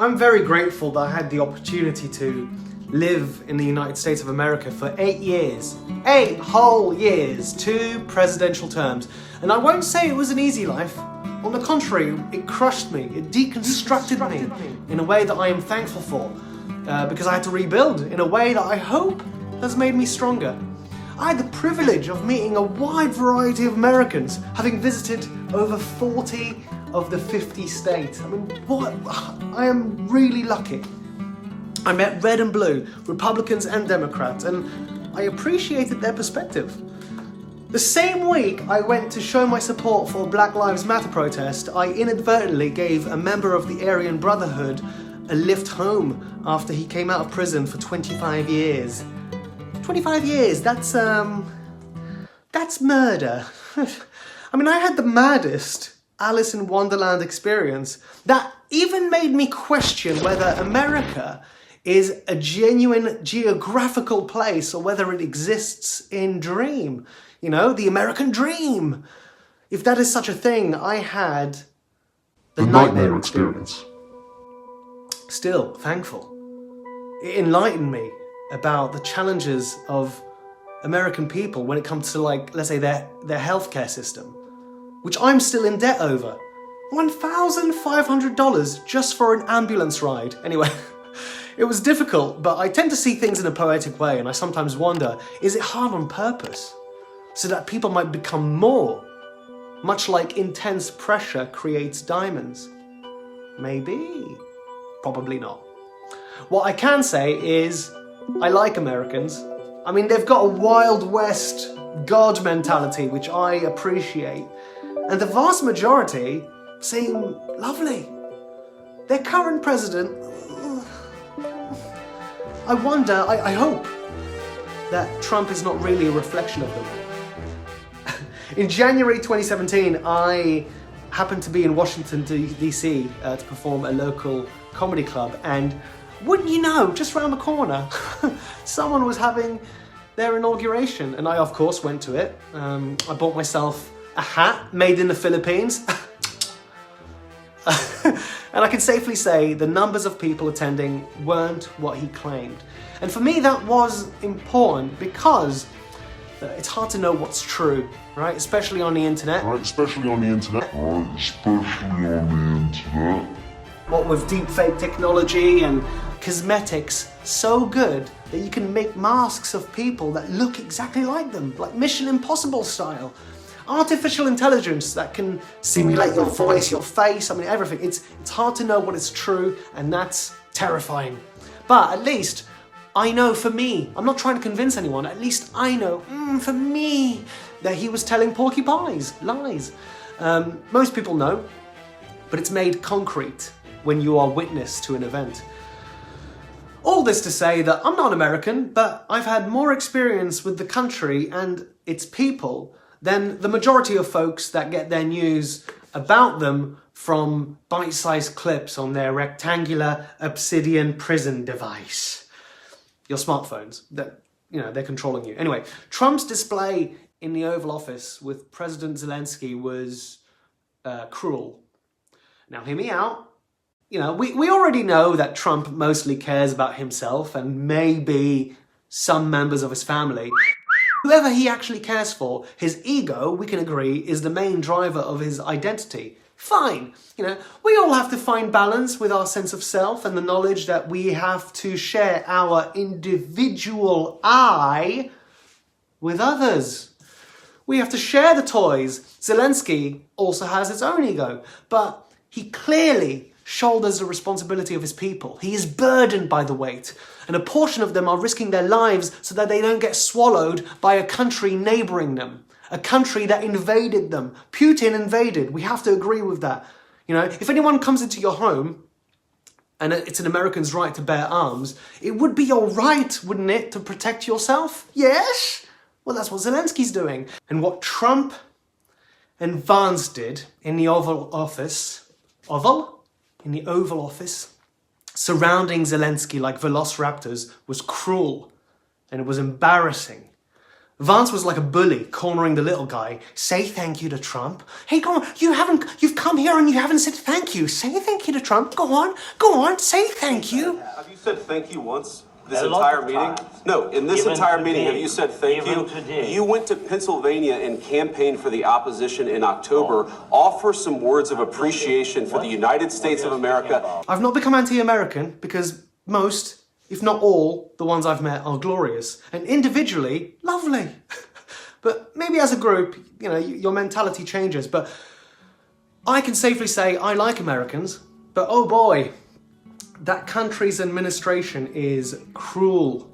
I'm very grateful that I had the opportunity to live in the United States of America for 8 years. 8 whole years, 2 presidential terms. And I won't say it was an easy life. On the contrary, it crushed me, it deconstructed me in a way that I am thankful for. Because I had to rebuild in a way that I hope has made me stronger. I had the privilege of meeting a wide variety of Americans, having visited over 40 of the 50 states. I mean, what? I am really lucky. I met red and blue, Republicans and Democrats, and I appreciated their perspective. The same week I went to show my support for Black Lives Matter protest, I inadvertently gave a member of the Aryan Brotherhood a lift home after he came out of prison for 25 years. 25 years, that's murder. I mean, I had the maddest Alice in Wonderland experience that even made me question whether America is a genuine geographical place or whether it exists in dream. You know, the American dream. If that is such a thing, I had the nightmare experience. Still thankful. It enlightened me about the challenges of American people when it comes to, like, let's say their healthcare system, which I'm still in debt over. $1,500 just for an ambulance ride. Anyway, it was difficult, but I tend to see things in a poetic way, and I sometimes wonder, is it hard on purpose? So that people might become more, much like intense pressure creates diamonds? Maybe. Probably not. What I can say is, I like Americans. I mean, they've got a Wild West God mentality, which I appreciate. And the vast majority seem lovely. Their current president, I wonder, I hope that Trump is not really a reflection of them. In January 2017, I happened to be in Washington, D.C. To perform a local comedy club, and wouldn't you know, just round the corner, someone was having their inauguration, and I, of course, went to it. I bought myself a hat made in the Philippines. And I can safely say the numbers of people attending weren't what he claimed. And for me, that was important because it's hard to know what's true, right? Especially on the internet. What with deepfake technology and cosmetics so good that you can make masks of people that look exactly like them, like Mission Impossible style. Artificial intelligence that can simulate your voice, your face, I mean everything. It's hard to know what is true, and that's terrifying. But at least I know for me, I'm not trying to convince anyone, at least I know, for me, that he was telling porky pies, lies. Most people know, but it's made concrete when you are witness to an event. All this to say that I'm not American, but I've had more experience with the country and its people than the majority of folks that get their news about them from bite-sized clips on their rectangular obsidian prison device. Your smartphones, they're controlling you. Anyway, Trump's display in the Oval Office with President Zelensky was cruel. Now hear me out. You know, we already know that Trump mostly cares about himself and maybe some members of his family. Whoever he actually cares for, his ego, we can agree, is the main driver of his identity. Fine. You know, we all have to find balance with our sense of self and the knowledge that we have to share our individual I with others. We have to share the toys. Zelensky also has his own ego, but he clearly shoulders the responsibility of his people. He is burdened by the weight, and a portion of them are risking their lives so that they don't get swallowed by a country neighboring them, a country that invaded them. Putin invaded. We have to agree with that. You know, if anyone comes into your home and it's an American's right to bear arms, it would be your right, wouldn't it, to protect yourself? Yes? Well, that's what Zelensky's doing. And what Trump and Vance did in the Oval Office, surrounding Zelensky like velociraptors was cruel, and it was embarrassing. Vance was like a bully, cornering the little guy. Say thank you to Trump. Hey, go on, you've come here and you haven't said thank you. Say thank you to Trump. Go on, say thank you. Have you said thank you once this entire meeting? No, in this entire meeting, have you said thank you? You went to Pennsylvania and campaigned for the opposition in October. Offer some words of appreciation for the United States of America. I've not become anti-American because most, if not all, the ones I've met are glorious and individually lovely. But maybe as a group, you know, your mentality changes. But I can safely say I like Americans, but oh boy, that country's administration is cruel.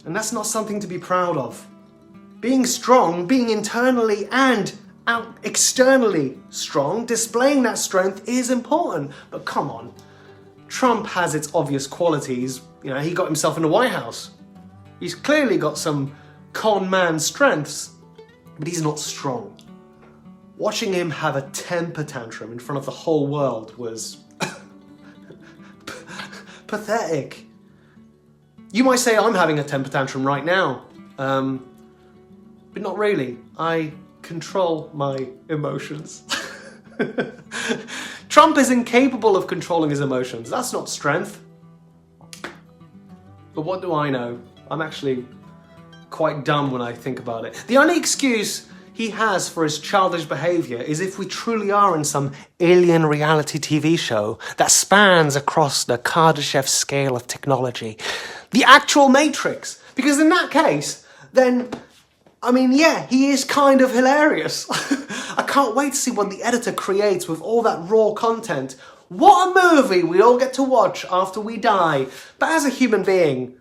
And that's not something to be proud of. Being strong, being internally and externally strong, displaying that strength is important. But come on. Trump has its obvious qualities. You know, he got himself in the White House. He's clearly got some con man strengths, but he's not strong. Watching him have a temper tantrum in front of the whole world was pathetic. You might say I'm having a temper tantrum right now, but not really. I control my emotions. Trump is incapable of controlling his emotions. That's not strength. But what do I know? I'm actually quite dumb when I think about it. The only excuse he has for his childish behaviour is if we truly are in some alien reality TV show that spans across the Kardashev scale of technology. The actual Matrix. Because in that case, then, I mean, yeah, he is kind of hilarious. I can't wait to see what the editor creates with all that raw content. What a movie we all get to watch after we die. But as a human being,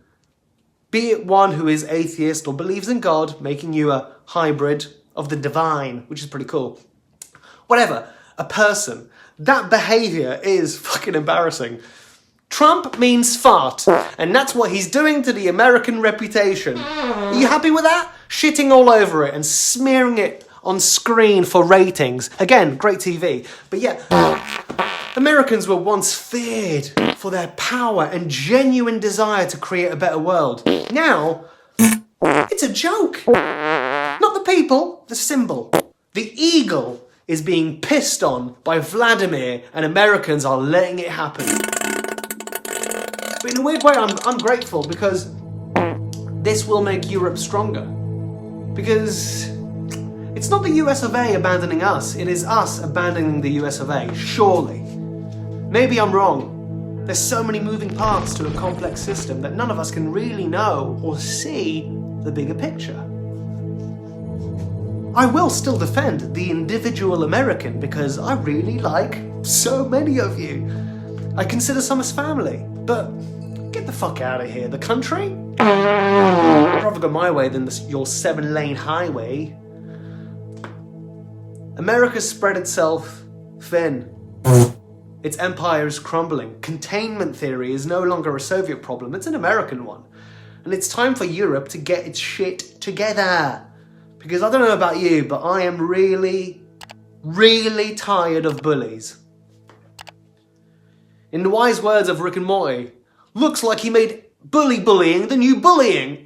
be it one who is atheist or believes in God, making you a hybrid of the divine, which is pretty cool. Whatever, a person, that behaviour is fucking embarrassing. Trump means fart, and that's what he's doing to the American reputation. Are you happy with that? Shitting all over it and smearing it on screen for ratings. Again, great TV. But yeah, Americans were once feared for their power and genuine desire to create a better world. Now, it's a joke. Not the people, the symbol. The eagle is being pissed on by Vladimir and Americans are letting it happen. But in a weird way, I'm grateful because this will make Europe stronger. Because it's not the US of A abandoning us, it is us abandoning the US of A, surely. Maybe I'm wrong. There's so many moving parts to a complex system that none of us can really know or see the bigger picture. I will still defend the individual American because I really like so many of you. I consider some as family, but get the fuck out of here. The country? I'd rather go my way than your 7-lane highway. America's spread itself thin. Its empire is crumbling. Containment theory is no longer a Soviet problem, it's an American one. And it's time for Europe to get its shit together. Because I don't know about you, but I am really, really tired of bullies. In the wise words of Rick and Morty, looks like he made bullying the new bullying.